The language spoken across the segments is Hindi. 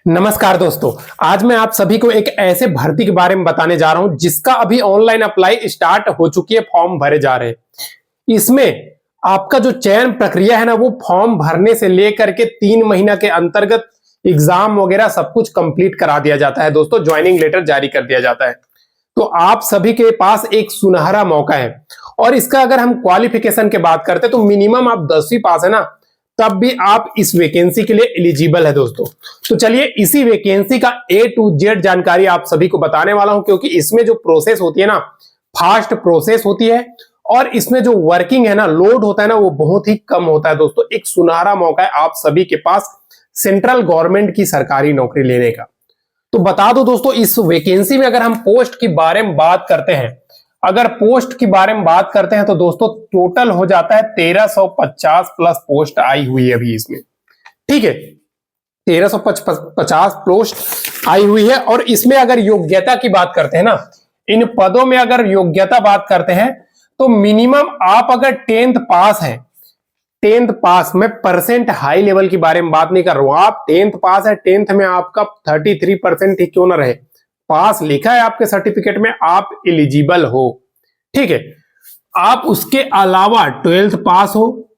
नमस्कार दोस्तों, आज मैं आप सभी को एक ऐसे भर्ती के बारे में बताने जा रहा हूं जिसका अभी ऑनलाइन अप्लाई स्टार्ट हो चुकी है। फॉर्म भरे जा रहे हैं। इसमें आपका जो चयन प्रक्रिया है ना, वो फॉर्म भरने से लेकर के 3 महीना के अंतर्गत एग्जाम वगैरह सब कुछ कंप्लीट करा दिया जाता है। दोस्तों, ज्वाइनिंग लेटर जारी कर दिया जाता है। तो आप सभी के पास एक सुनहरा मौका है। और इसका अगर हम क्वालिफिकेशन की बात करते हैं तो मिनिमम आप 10वीं पास है ना, तब भी आप इस वैकेंसी के लिए एलिजिबल है दोस्तों। तो चलिए इसी वैकेंसी का A to Z जानकारी आप सभी को बताने वाला हूं, क्योंकि इसमें जो प्रोसेस होती है ना, फास्ट प्रोसेस होती है और इसमें जो वर्किंग है ना, लोड होता है ना, वो बहुत ही कम होता है दोस्तों। एक सुनहरा मौका है आप सभी के पास सेंट्रल गवर्नमेंट की सरकारी नौकरी लेने का। तो बता दो दोस्तों, इस वैकेंसी में अगर हम पोस्ट के बारे में बात करते हैं, अगर पोस्ट के बारे में बात करते हैं तो दोस्तों टोटल हो जाता है 1350 प्लस पोस्ट आई हुई है अभी इसमें। ठीक है, 1350 पोस्ट आई हुई है। और इसमें अगर योग्यता की बात करते हैं ना, इन पदों में अगर योग्यता बात करते हैं तो मिनिमम आप अगर 10th पास है, 10th पास में परसेंट हाई लेवल के बारे में बात नहीं कर रहा हूं। आप 10th पास है, 10th में आपका 33% ही क्यों ना रहे, पास लिखा है आपके सर्टिफिकेट में, आप एलिजिबल हो। ठीक है, आप उसके अलावा 12th पास हो,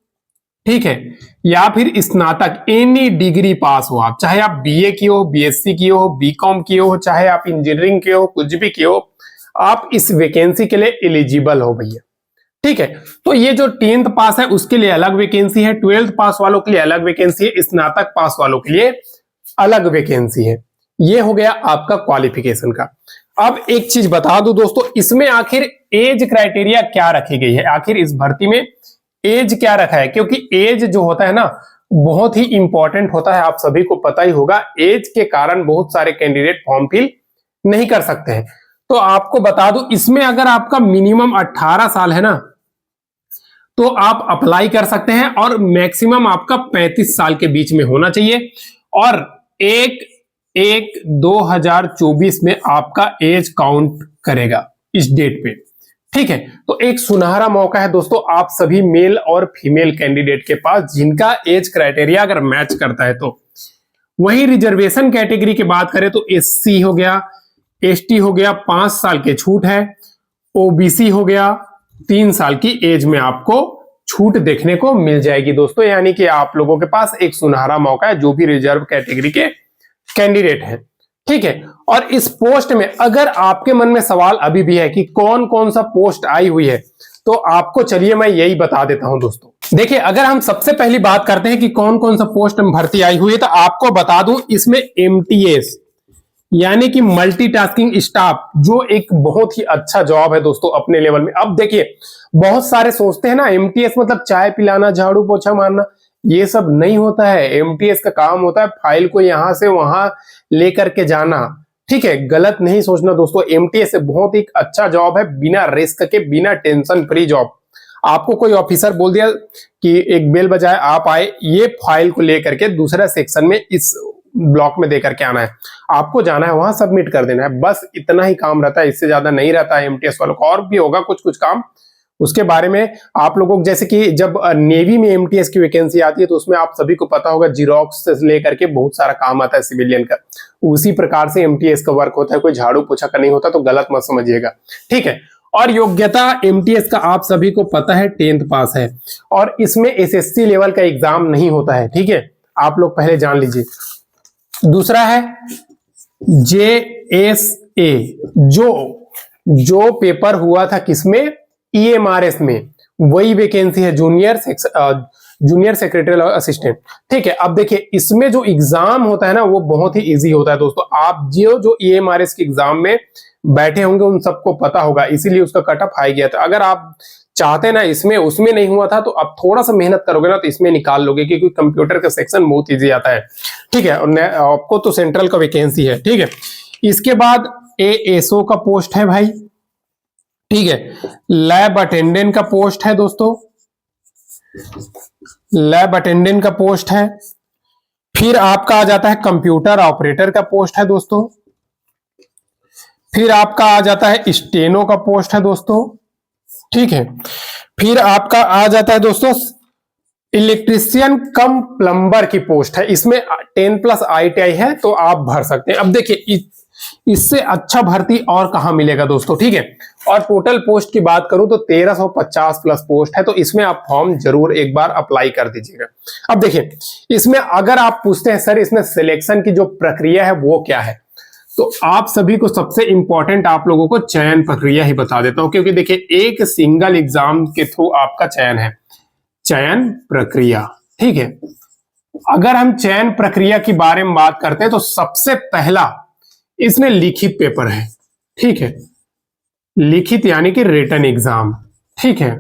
ठीक है, या फिर स्नातक एनी डिग्री पास हो आप, चाहे आप बीए की हो, बीएससी की हो, बीकॉम की हो, चाहे आप इंजीनियरिंग के हो, कुछ भी की हो, आप इस वैकेंसी के लिए एलिजिबल हो भैया। ठीक है, तो ये जो 10th पास है उसके लिए अलग वैकेंसी है, 12th पास वालों के लिए अलग वैकेंसी है, स्नातक पास वालों के लिए अलग वैकेंसी है। ये हो गया आपका क्वालिफिकेशन का। अब एक चीज बता दूं दोस्तों, इसमें आखिर एज क्राइटेरिया क्या रखी गई है, आखिर इस भर्ती में एज क्या रखा है, क्योंकि एज जो होता है ना, बहुत ही इंपॉर्टेंट होता है। आप सभी को पता ही होगा, एज के कारण बहुत सारे कैंडिडेट फॉर्म फिल नहीं कर सकते हैं। तो आपको बता दूं, इसमें अगर आपका मिनिमम 18 साल है ना, तो आप अप्लाई कर सकते हैं, और मैक्सिमम आपका 35 साल के बीच में होना चाहिए। और 1/1/2024 में आपका एज काउंट करेगा इस डेट पे। ठीक है, तो एक सुनहरा मौका है दोस्तों आप सभी मेल और फीमेल कैंडिडेट के पास, जिनका एज क्राइटेरिया अगर मैच करता है तो। वहीं रिजर्वेशन कैटेगरी की बात करें तो एससी हो गया, एसटी हो गया, 5 साल के छूट है, ओबीसी हो गया, 3 साल की एज में आपको छूट देखने को मिल जाएगी दोस्तों। यानी कि आप लोगों के पास एक सुनहरा मौका है जो भी रिजर्व कैटेगरी के कैंडिडेट हैं। ठीक है, और इस पोस्ट में अगर आपके मन में सवाल अभी भी है कि कौन कौन सा पोस्ट आई हुई है, तो आपको चलिए मैं यही बता देता हूं दोस्तों। देखिए, अगर हम सबसे पहली बात करते हैं कि कौन कौन सा पोस्ट में भर्ती आई हुई है, तो आपको बता दूं, इसमें एमटीएस यानी कि मल्टीटास्किंग स्टाफ, जो एक बहुत ही अच्छा जॉब है दोस्तों अपने लेवल में। अब देखिए, बहुत सारे सोचते हैं ना एमटीएस मतलब चाय पिलाना, झाड़ू पोछा मारना, ये सब नहीं होता है। एमटीएस का काम होता है फाइल को यहां से वहां लेकर के जाना। ठीक है, गलत नहीं सोचना दोस्तों, एमटीएस बहुत ही अच्छा जॉब है, बिना रिस्क के, बिना टेंशन फ्री जॉब। आपको कोई ऑफिसर बोल दिया कि एक बेल बजाए, आप आए, ये फाइल को लेकर के दूसरा सेक्शन में इस ब्लॉक में देकर के आना है, आपको जाना है वहां सबमिट कर देना है, बस इतना ही काम रहता है, इससे ज्यादा नहीं रहता है एमटीएस वालों को। और भी होगा कुछ कुछ काम, उसके बारे में आप लोगों को, जैसे कि जब नेवी में एमटीएस की वैकेंसी आती है तो उसमें आप सभी को पता होगा जीरोक्स से लेकर के बहुत सारा काम आता है सिविलियन का, उसी प्रकार से एमटीएस का वर्क होता है, कोई झाड़ू पोछा का नहीं होता, तो गलत मत समझिएगा। ठीक है, और योग्यता एमटीएस का आप सभी को पता है 10th पास है, और इसमें एसएससी लेवल का एग्जाम नहीं होता है। ठीक है, आप लोग पहले जान लीजिए। दूसरा है जेएसए, जो पेपर हुआ था किसमें, ईएमआरएस में, वही वैकेंसी है, जूनियर सेक्रेटरी असिस्टेंट। ठीक है, अब देखिए इसमें जो एग्जाम होता है ना, वो बहुत ही इजी होता है दोस्तों। आप जो ईएमआरएस के एग्जाम में बैठे होंगे उन सबको पता होगा, इसीलिए उसका कट ऑफ हाई गया था। अगर आप चाहते ना इसमें, उसमें नहीं हुआ था, तो आप थोड़ा सा मेहनत करोगे ना तो इसमें निकाल लोगे, क्योंकि कंप्यूटर का सेक्शन बहुत इजी आता है। ठीक है, और आपको तो सेंट्रल का वैकेंसी है। ठीक है, इसके बाद एएसओ का पोस्ट है भाई। ठीक है, लैब अटेंडेंट का पोस्ट है दोस्तों, लैब अटेंडेंट का पोस्ट है। फिर आपका आ जाता है कंप्यूटर ऑपरेटर का पोस्ट है दोस्तों। फिर आपका आ जाता है स्टेनो का पोस्ट है दोस्तों। ठीक है, फिर आपका आ जाता है दोस्तों इलेक्ट्रीशियन कम प्लम्बर की पोस्ट है, इसमें 10+ ITI है तो आप भर सकते हैं। अब देखिए इससे अच्छा भर्ती और कहां मिलेगा दोस्तों, ठीक है। और टोटल पोस्ट की बात करूं तो 1350+ पोस्ट है, तो इसमें आप फॉर्म जरूर एक बार अप्लाई कर दीजिएगा। अब देखिए इसमें अगर आप पूछते हैं सर इसमें सिलेक्शन की जो प्रक्रिया है वो क्या है, तो आप सभी को सबसे इंपॉर्टेंट आप लोगों को चयन प्रक्रिया ही बता देता हूं, क्योंकि देखिए एक सिंगल एग्जाम के थ्रू आपका चयन है, चयन प्रक्रिया, ठीक है। अगर हम चयन प्रक्रिया के बारे में बात करते हैं तो सबसे पहला इसमें लिखित पेपर है, ठीक है, लिखित यानी कि रिटन एग्जाम, ठीक है।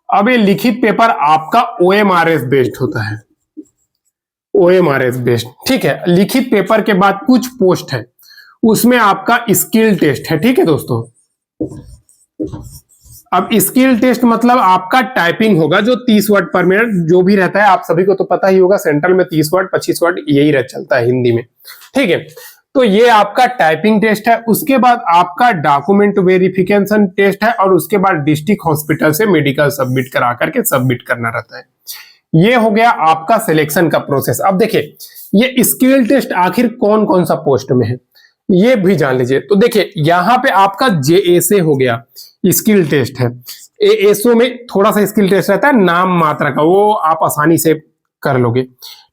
अब ये लिखित पेपर आपका OMRS बेस्ड होता है, OMRS बेस्ड, ठीक है। लिखित पेपर के बाद कुछ पोस्ट है उसमें आपका स्किल टेस्ट है, ठीक है दोस्तों। अब स्किल टेस्ट मतलब आपका टाइपिंग होगा जो 30 वर्ड पर मिनट जो भी रहता है, आप सभी को तो पता ही होगा, सेंट्रल में 30 वर्ड 25 वर्ड यही रह चलता है हिंदी में, ठीक है। तो ये आपका टाइपिंग टेस्ट है। उसके बाद आपका डॉक्यूमेंट वेरिफिकेशन टेस्ट है और उसके बाद डिस्ट्रिक्ट हॉस्पिटल से मेडिकल सबमिट करा करके सबमिट करना रहता है। ये हो गया आपका सिलेक्शन का प्रोसेस। अब देखिए ये स्किल टेस्ट आखिर कौन कौन सा पोस्ट में है ये भी जान लीजिए। तो देखिए यहाँ पे आपका JSA हो गया, स्किल टेस्ट है। ASO में थोड़ा सा स्किल टेस्ट रहता है नाम मात्रा का, वो आप आसानी से कर लोगे,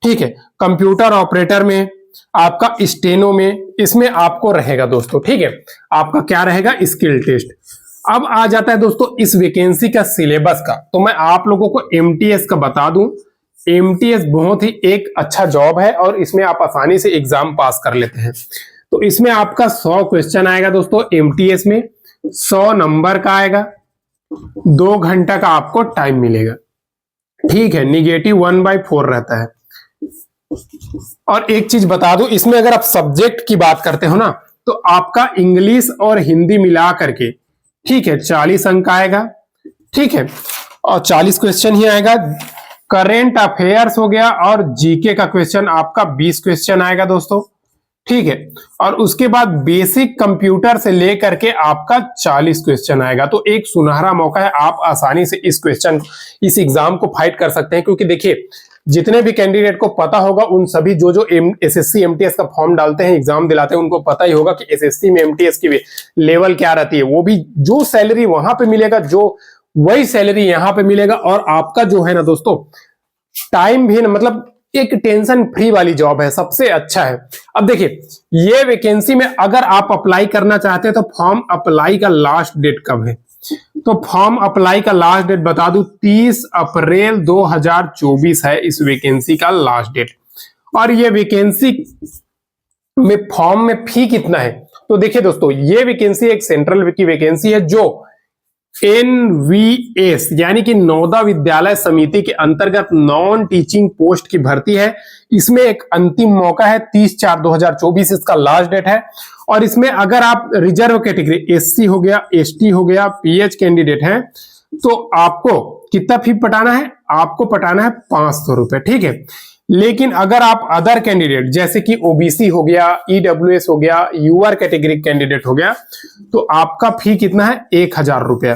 ठीक है। कंप्यूटर ऑपरेटर में, आपका स्टेनो में, इसमें आपको रहेगा दोस्तों, ठीक है, आपका क्या रहेगा स्किल टेस्ट। अब आ जाता है दोस्तों इस वैकेंसी का सिलेबस का, तो मैं आप लोगों को MTS का बता दूं। MTS बहुत ही एक अच्छा जॉब है और इसमें आप आसानी से एग्जाम पास कर लेते हैं। तो इसमें आपका 100 क्वेश्चन आएगा दोस्तों MTS में, 100 नंबर का आएगा, 2 घंटा का आपको टाइम मिलेगा, ठीक है। निगेटिव 1/4 रहता है। और एक चीज बता दूं, इसमें अगर आप सब्जेक्ट की बात करते हो ना तो आपका इंग्लिश और हिंदी मिला करके, ठीक है, 40 अंक आएगा, ठीक है, और 40 क्वेश्चन ही आएगा। करेंट अफेयर्स हो गया और जीके का क्वेश्चन आपका 20 क्वेश्चन आएगा दोस्तों, ठीक है। और उसके बाद बेसिक कंप्यूटर से लेकर के आपका 40 क्वेश्चन आएगा। तो एक सुनहरा मौका है, आप आसानी से इस एग्जाम को फाइट कर सकते हैं, क्योंकि देखिए जितने भी कैंडिडेट को पता होगा उन सभी जो SSC MTS का फॉर्म डालते हैं एग्जाम दिलाते हैं उनको पता ही होगा कि SSC में MTS की लेवल क्या रहती है। वो भी जो सैलरी वहां पे मिलेगा जो वही सैलरी यहां पे मिलेगा। और आपका जो है ना दोस्तों टाइम भी ना, मतलब एक टेंशन फ्री वाली जॉब है, सबसे अच्छा है। अब देखिए ये वैकेंसी में अगर आप अप्लाई करना चाहते हैं तो फॉर्म अप्लाई का लास्ट डेट कब है, तो फॉर्म अप्लाई का लास्ट डेट बता दूं 30 अप्रैल 2024 है इस वैकेंसी का लास्ट डेट। और ये वैकेंसी में फॉर्म में फी कितना है, तो देखिए दोस्तों ये वैकेंसी एक सेंट्रल की वैकेंसी है जो NVS यानी कि नवोदय विद्यालय समिति के अंतर्गत नॉन टीचिंग पोस्ट की भर्ती है। इसमें एक अंतिम मौका है 30/4/2024 इसका लास्ट डेट है। और इसमें अगर आप रिजर्व कैटेगरी SC हो गया, ST हो गया, PH कैंडिडेट हैं तो आपको कितना फी पटाना है, आपको पटाना है 500 रुपए, ठीक है। लेकिन अगर आप अदर कैंडिडेट जैसे कि OBC हो गया, EWS हो गया, UR कैटेगरी कैंडिडेट हो गया तो आपका फी कितना है 1000 रुपया,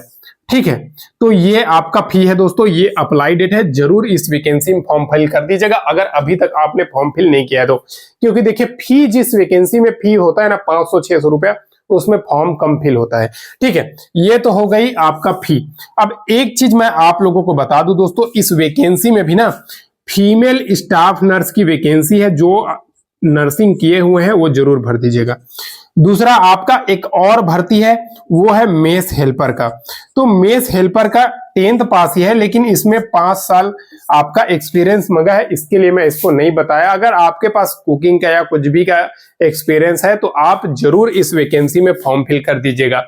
ठीक है। तो ये आपका फी है दोस्तों, ये अप्लाई डेट है, जरूर इस वैकेंसी में फॉर्म फिल कर दीजिएगा अगर अभी तक आपने फॉर्म फिल नहीं किया है तो। क्योंकि देखिए फी जिस वैकेंसी में फी होता है ना 500-600 रुपया, उसमें फॉर्म कम फिल होता है, ठीक है। ये तो हो गई आपका फी। अब एक चीज मैं आप लोगों को बता दूं दोस्तों, इस वैकेंसी में भी ना फीमेल स्टाफ नर्स की वैकेंसी है, जो नर्सिंग किए हुए हैं वो जरूर भर दीजिएगा। दूसरा आपका एक और भर्ती है वो है मेस हेल्पर का। तो मेस हेल्पर का 10th पास ही है, लेकिन इसमें 5 साल आपका एक्सपीरियंस मांगा है, इसके लिए मैं इसको नहीं बताया। अगर आपके पास कुकिंग का या कुछ भी का एक्सपीरियंस है तो आप जरूर इस वैकेंसी में फॉर्म फिल कर दीजिएगा।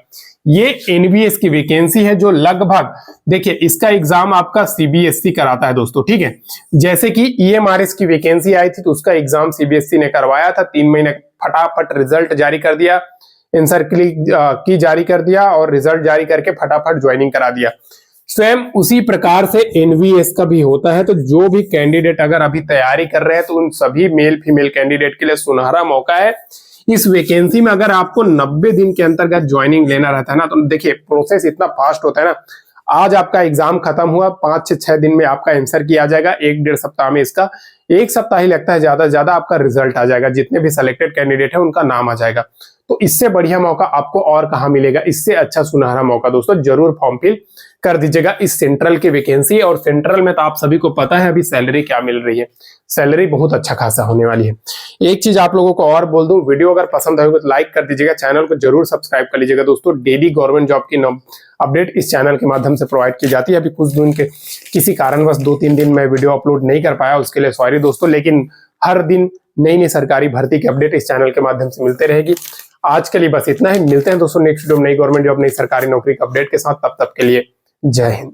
ये NVS की वैकेंसी है जो लगभग देखिए इसका एग्जाम आपका CBSE कराता है दोस्तों, ठीक है। जैसे कि EMRS की वैकेंसी आई थी तो उसका एग्जाम CBSE ने करवाया था, 3 महीने फटाफट रिजल्ट जारी कर दिया, आंसर की जारी कर दिया और रिजल्ट जारी करके फटाफट ज्वाइनिंग करा दिया। स्वयं उसी प्रकार से NVS का भी होता है। तो जो भी कैंडिडेट अगर अभी तैयारी कर रहे हैं तो उन सभी मेल फीमेल कैंडिडेट के लिए सुनहरा मौका है। इस वैकेंसी में अगर आपको 90 दिन के अंतर्गत ज्वाइनिंग लेना रहता है ना तो देखिए प्रोसेस इतना फास्ट होता है ना, आज आपका एग्जाम खत्म हुआ, 5 से 6 दिन में आपका आंसर किया जाएगा, 1-1.5 सप्ताह में इसका, 1 सप्ताह ही लगता है ज्यादा से ज्यादा, आपका रिजल्ट आ जाएगा, जितने भी सिलेक्टेड कैंडिडेट है उनका नाम आ जाएगा। तो इससे बढ़िया मौका आपको और कहां मिलेगा, इससे अच्छा सुनहरा मौका दोस्तों, जरूर फॉर्म फिल कर दीजिएगा इस सेंट्रल की वैकेंसी। और सेंट्रल में तो आप सभी को पता है अभी सैलरी क्या मिल रही है, सैलरी बहुत अच्छा खासा होने वाली है। एक चीज आप लोगों को और बोल दूं, वीडियो अगर पसंद आएगा तो लाइक कर दीजिएगा, चैनल को जरूर सब्सक्राइब कर लीजिएगा दोस्तों। डेली गवर्नमेंट जॉब की अपडेट इस चैनल के माध्यम से प्रोवाइड की जाती है। अभी कुछ दिन के किसी कारणवश 2-3 दिन मैं वीडियो अपलोड नहीं कर पाया, उसके लिए सॉरी दोस्तों, लेकिन हर दिन नई नई सरकारी भर्ती की अपडेट इस चैनल के माध्यम से मिलते रहेगी। आज के लिए बस इतना ही, मिलते हैं दोस्तों नेक्स्ट वीडियो में नई गवर्नमेंट जॉब, नई सरकारी नौकरी के अपडेट के साथ। तब तक के लिए जय हिंद।